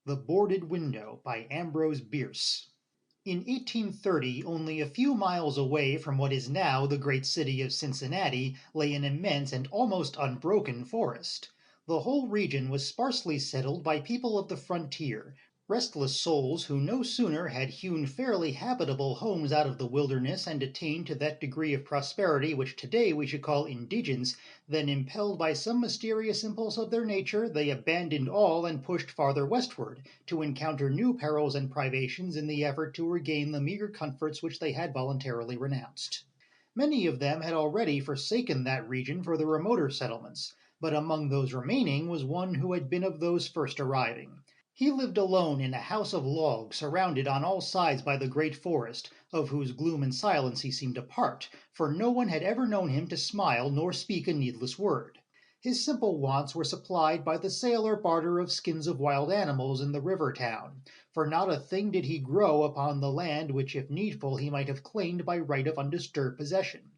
The Boarded Window by Ambrose Bierce. In 1830, only a few miles away from what is now the great city of Cincinnati, lay an immense and almost unbroken forest. The whole region was sparsely settled by people of the frontier, restless souls who no sooner had hewn fairly habitable homes out of the wilderness and attained to that degree of prosperity which today we should call indigence, than, impelled by some mysterious impulse of their nature, they abandoned all and pushed farther westward, to encounter new perils and privations in the effort to regain the meagre comforts which they had voluntarily renounced. Many of them had already forsaken that region for the remoter settlements, but among those remaining was one who had been of those first arriving. He lived alone in a house of logs, surrounded on all sides by the great forest, of whose gloom and silence he seemed a part, for no one had ever known him to smile nor speak a needless word. His simple wants were supplied by the sale or barter of skins of wild animals in the river town, for not a thing did he grow upon the land which if needful he might have claimed by right of undisturbed possession.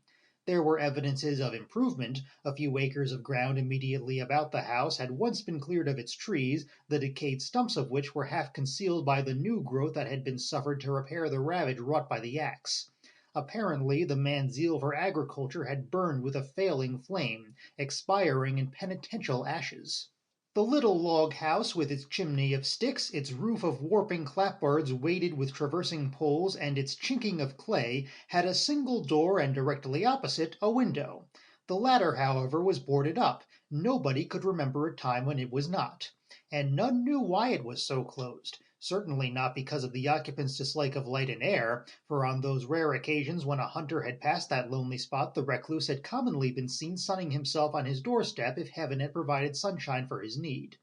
There were evidences of improvement. A few acres of ground immediately about the house had once been cleared of its trees, the decayed stumps of which were half concealed by the new growth that had been suffered to repair the ravage wrought by the axe. Apparently the man's zeal for agriculture had burned with a failing flame, expiring in penitential ashes. The little log house, with its chimney of sticks, its roof of warping clapboards weighted with traversing poles, and its chinking of clay, had a single door and directly opposite a window. The latter, however, was boarded up. Nobody could remember a time when it was not. And none knew why it was so closed. Certainly not because of the occupant's dislike of light and air, for on those rare occasions when a hunter had passed that lonely spot the recluse had commonly been seen sunning himself on his doorstep if heaven had provided sunshine for his need.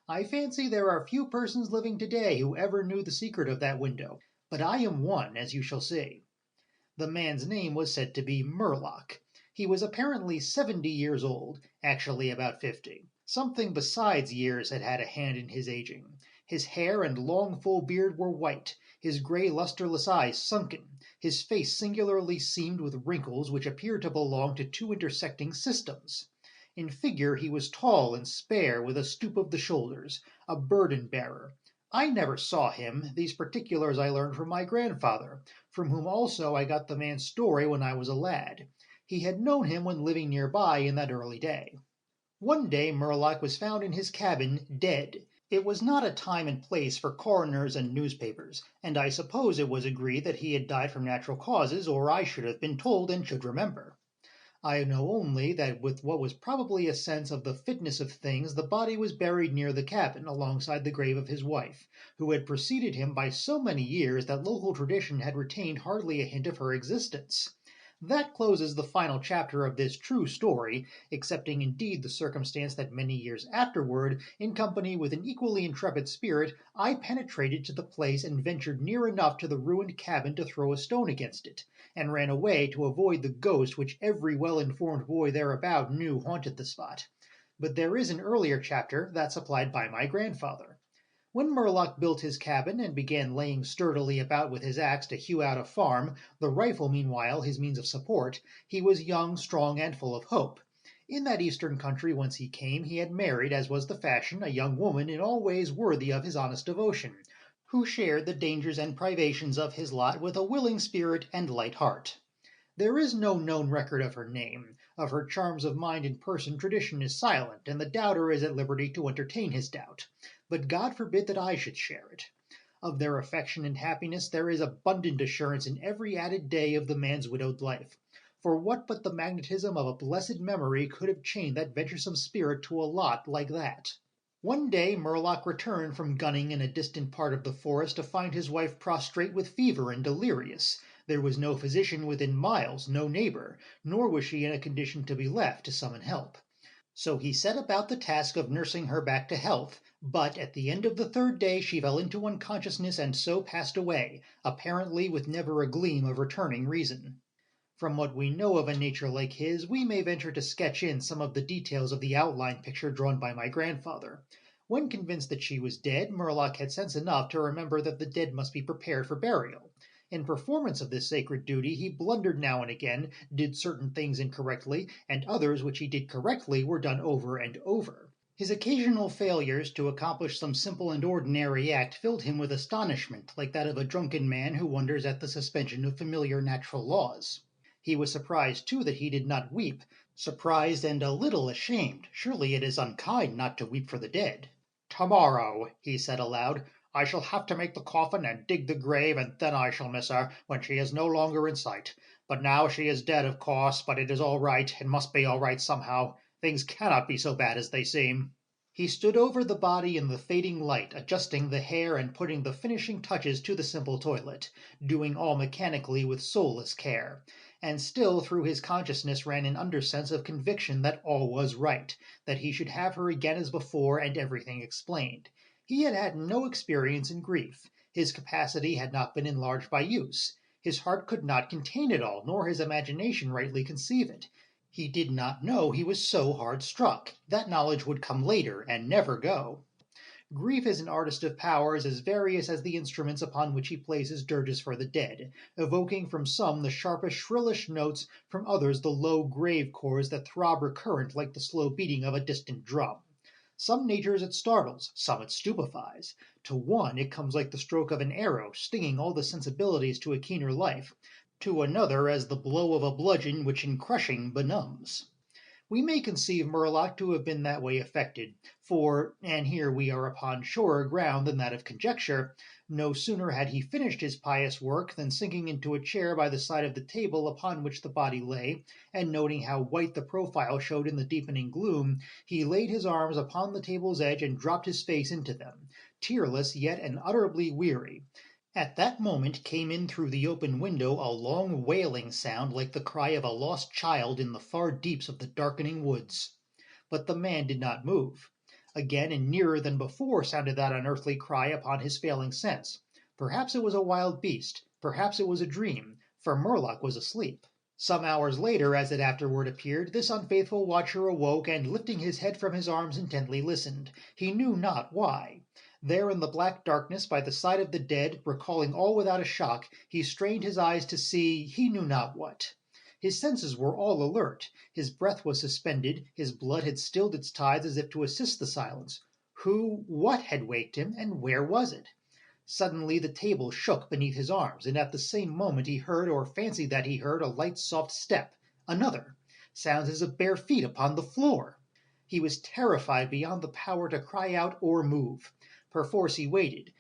I fancy there are few persons living today who ever knew the secret of that window, but I am one, as you shall see. The man's name was said to be Murlock. He was apparently 70 years old, actually about 50. Something besides years had had a hand in his aging. His hair and long full beard were white, his grey lustreless eyes sunken, his face singularly seamed with wrinkles which appeared to belong to two intersecting systems. In figure he was tall and spare, with a stoop of the shoulders, a burden-bearer. I never saw him; these particulars I learned from my grandfather, from whom also I got the man's story when I was a lad. He had known him when living near by in that early day. One day Murlock was found in his cabin, dead. It was not a time and place for coroners and newspapers, and I suppose it was agreed that he had died from natural causes, or I should have been told and should remember. I know only that with what was probably a sense of the fitness of things the body was buried near the cabin, alongside the grave of his wife, who had preceded him by so many years that local tradition had retained hardly a hint of her existence. That closes the final chapter of this true story, excepting indeed the circumstance that many years afterward, in company with an equally intrepid spirit, I penetrated to the place and ventured near enough to the ruined cabin to throw a stone against it, and ran away to avoid the ghost which every well-informed boy thereabout knew haunted the spot. But there is an earlier chapter, that supplied by my grandfather. When Murlock built his cabin and began laying sturdily about with his axe to hew out a farm, the rifle meanwhile his means of support, he was young, strong, and full of hope. In that eastern country whence he came he had married, as was the fashion, a young woman in all ways worthy of his honest devotion, who shared the dangers and privations of his lot with a willing spirit and light heart. There is no known record of her name. Of her charms of mind and person tradition is silent, and the doubter is at liberty to entertain his doubt. But God forbid that I should share it. Of their affection and happiness there is abundant assurance in every added day of the man's widowed life. For what but the magnetism of a blessed memory could have chained that venturesome spirit to a lot like that? One day Murlock returned from gunning in a distant part of the forest to find his wife prostrate with fever and delirious. There was no physician within miles, no neighbor, nor was she in a condition to be left to summon help. So he set about the task of nursing her back to health, but at the end of the third day she fell into unconsciousness and so passed away, apparently with never a gleam of returning reason. From what we know of a nature like his, we may venture to sketch in some of the details of the outline picture drawn by my grandfather. When convinced that she was dead, Murlock had sense enough to remember that the dead must be prepared for burial. In performance of this sacred duty he blundered now and again, did certain things incorrectly, and others which he did correctly were done over and over. His occasional failures to accomplish some simple and ordinary act filled him with astonishment, like that of a drunken man who wonders at the suspension of familiar natural laws. He was surprised, too, that he did not weep, surprised and a little ashamed. Surely it is unkind not to weep for the dead. "Tomorrow," he said aloud, "I shall have to make the coffin and dig the grave, and then I shall miss her, when she is no longer in sight. But now she is dead, of course, but it is all right. It must be all right somehow. Things cannot be so bad as they seem." He stood over the body in the fading light, adjusting the hair and putting the finishing touches to the simple toilet, doing all mechanically with soulless care. And still through his consciousness ran an undersense of conviction that all was right, that he should have her again as before and everything explained. He had had no experience in grief. His capacity had not been enlarged by use. His heart could not contain it all, nor his imagination rightly conceive it. He did not know he was so hard struck. That knowledge would come later, and never go. Grief is an artist of powers as various as the instruments upon which he plays his dirges for the dead, evoking from some the sharpest, shrillish notes, from others the low, grave chords that throb recurrent like the slow beating of a distant drum. Some natures it startles, some it stupefies. To one it comes like the stroke of an arrow, stinging all the sensibilities to a keener life; to another as the blow of a bludgeon which in crushing benumbs. We may conceive Murlock to have been that way affected, for, and here we are upon surer ground than that of conjecture, no sooner had he finished his pious work than sinking into a chair by the side of the table upon which the body lay, and noting how white the profile showed in the deepening gloom, he laid his arms upon the table's edge and dropped his face into them, tearless yet unutterably weary. At that moment came in through the open window a long wailing sound like the cry of a lost child in the far deeps of the darkening woods. But the man did not move. Again and nearer than before sounded that unearthly cry upon his failing sense. Perhaps it was a wild beast, perhaps it was a dream, for Murlock was asleep. Some hours later, as it afterward appeared, this unfaithful watcher awoke and lifting his head from his arms intently listened, he knew not why. There in the black darkness by the side of the dead, recalling all without a shock, he strained his eyes to see he knew not what. His senses were all alert, his breath was suspended, his blood had stilled its tides as if to assist the silence. What had waked him, and where was it? Suddenly the table shook beneath his arms, and at the same moment he heard, or fancied that he heard, a light soft step. Another! Sounds as of bare feet upon the floor! He was terrified beyond the power to cry out or move. Perforce he waited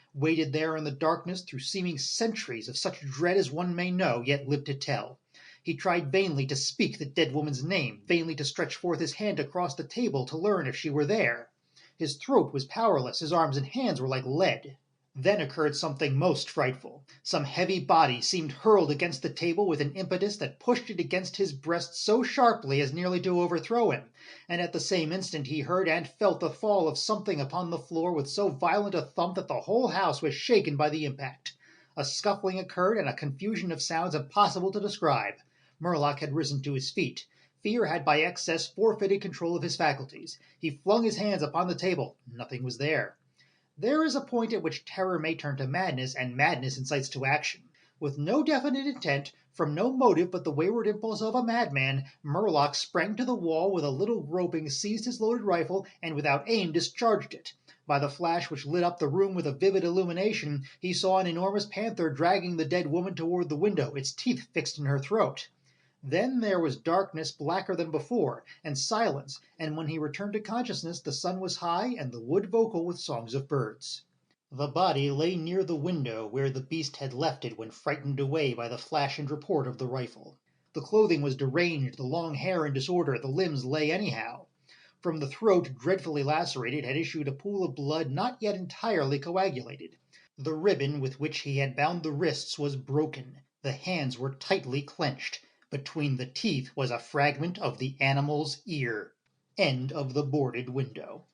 there in the darkness through seeming centuries of such dread as one may know, yet live to tell. He tried vainly to speak the dead woman's name, vainly to stretch forth his hand across the table to learn if she were there. His throat was powerless, his arms and hands were like lead. Then occurred something most frightful. Some heavy body seemed hurled against the table with an impetus that pushed it against his breast so sharply as nearly to overthrow him, and at the same instant he heard and felt the fall of something upon the floor with so violent a thump that the whole house was shaken by the impact. A scuffling occurred and a confusion of sounds impossible to describe. Murlock had risen to his feet. Fear had by excess forfeited control of his faculties. He flung his hands upon the table. Nothing was there. There is a point at which terror may turn to madness, and madness incites to action. With no definite intent, from no motive but the wayward impulse of a madman, Murlock sprang to the wall, with a little groping seized his loaded rifle, and without aim discharged it. By the flash which lit up the room with a vivid illumination, he saw an enormous panther dragging the dead woman toward the window, its teeth fixed in her throat. Then there was darkness blacker than before, and silence, and when he returned to consciousness the sun was high and the wood vocal with songs of birds. The body lay near the window where the beast had left it when frightened away by the flash and report of the rifle. The clothing was deranged, the long hair in disorder, the limbs lay anyhow. From the throat, dreadfully lacerated, had issued a pool of blood not yet entirely coagulated. The ribbon with which he had bound the wrists was broken. The hands were tightly clenched. Between the teeth was a fragment of the animal's ear. End of the boarded window.